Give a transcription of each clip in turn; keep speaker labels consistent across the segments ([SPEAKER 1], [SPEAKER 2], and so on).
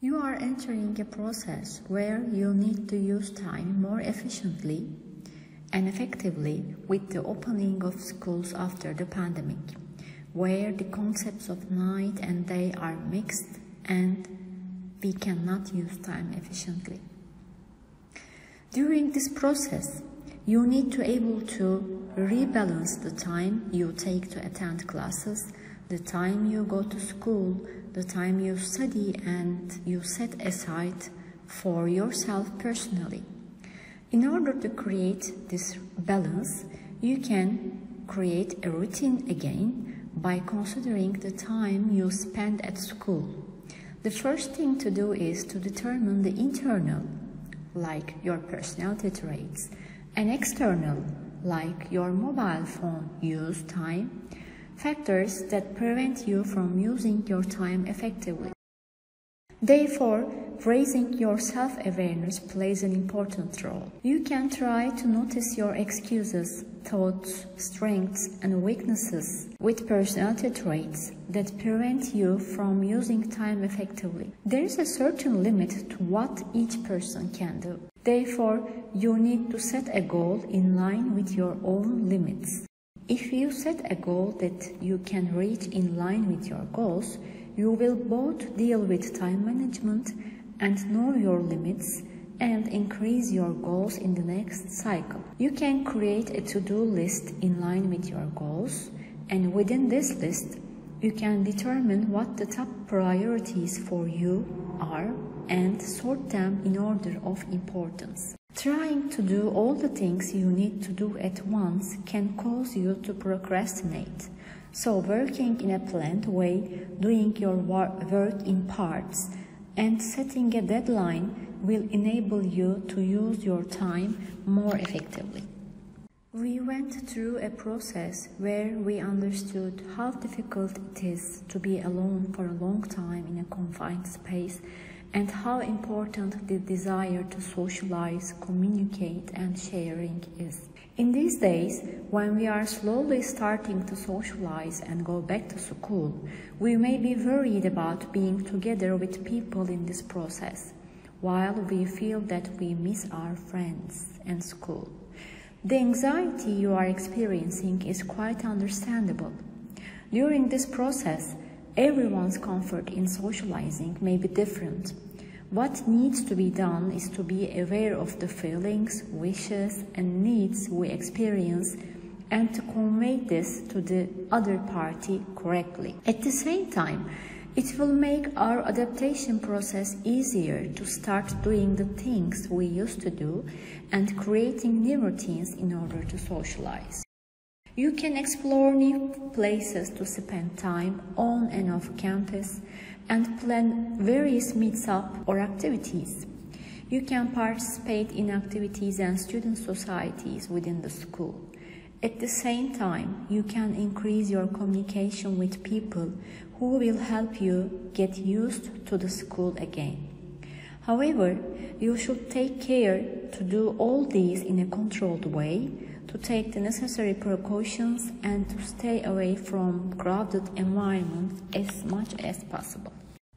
[SPEAKER 1] You are entering a process where you need to use time more efficiently and effectively with the opening of schools after the pandemic, where the concepts of night and day are mixed and we cannot use time efficiently. During this process, you need to be able to rebalance the time you take to attend classes, the time you go to school, the time you study, and you set aside for yourself personally. In order to create this balance, you can create a routine again by considering the time you spend at school. The first thing to do is to determine the internal, like your personality traits, and external, like your mobile phone use time, factors that prevent you from using your time effectively. Therefore, raising your self-awareness plays an important role. You can try to notice your excuses, thoughts, strengths, and weaknesses with personality traits that prevent you from using time effectively. There is a certain limit to what each person can do. Therefore, you need to set a goal in line with your own limits. If you set a goal that you can reach in line with your goals, you will both deal with time management and know your limits and increase your goals in the next cycle. You can create a to-do list in line with your goals, and within this list, you can determine what the top priorities for you are and sort them in order of importance. Trying to do all the things you need to do at once can cause you to procrastinate. So working in a planned way, doing your work in parts, and setting a deadline will enable you to use your time more effectively. We went through a process where we understood how difficult it is to be alone for a long time in a confined space, and how important the desire to socialize, communicate, and sharing is. In these days, when we are slowly starting to socialize and go back to school, we may be worried about being together with people in this process, while we feel that we miss our friends and school. The anxiety you are experiencing is quite understandable. During this process, everyone's comfort in socializing may be different. What needs to be done is to be aware of the feelings, wishes, and needs we experience and to convey this to the other party correctly. At the same time, it will make our adaptation process easier to start doing the things we used to do and creating new routines in order to socialize. You can explore new places to spend time on and off campus and plan various meetups or activities. You can participate in activities and student societies within the school. At the same time, you can increase your communication with people who will help you get used to the school again. However, you should take care to do all these in a controlled way, to take the necessary precautions, and to stay away from crowded environments as much as possible.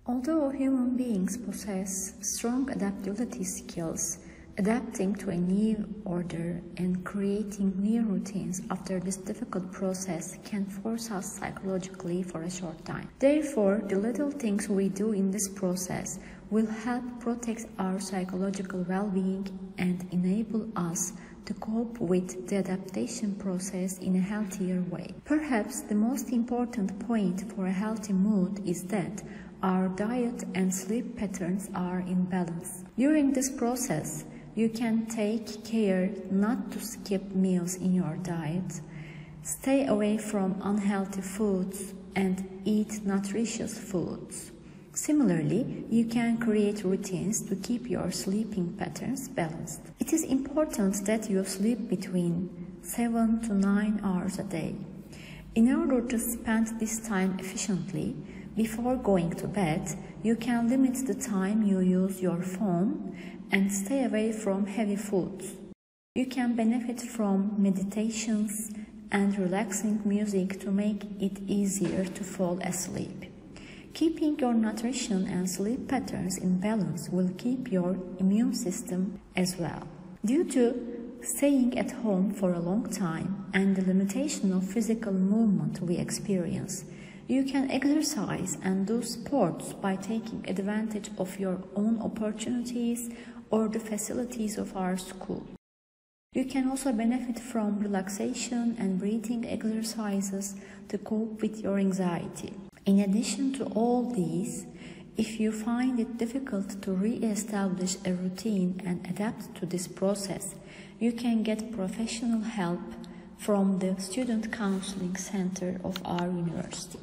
[SPEAKER 1] Although human beings possess strong adaptability skills, adapting to a new order and creating new routines after this difficult process can force us psychologically for a short time. Therefore, the little things we do in this process will help protect our psychological well-being and enable us to cope with the adaptation process in a healthier way. Perhaps the most important point for a healthy mood is that our diet and sleep patterns are in balance. During this process, you can take care not to skip meals in your diet, stay away from unhealthy foods, and eat nutritious foods. Similarly, you can create routines to keep your sleeping patterns balanced. It is important that you sleep between 7 to 9 hours a day. In order to spend this time efficiently, before going to bed, you can limit the time you use your phone and stay away from heavy foods. You can benefit from meditations and relaxing music to make it easier to fall asleep. Keeping your nutrition and sleep patterns in balance will keep your immune system as well. Due to staying at home for a long time and the limitation of physical movement we experience, you can exercise and do sports by taking advantage of your own opportunities or the facilities of our school. You can also benefit from relaxation and breathing exercises to cope with your anxiety. In addition to all these, if you find it difficult to re-establish a routine and adapt to this process, you can get professional help from the Student Counseling Center of our university.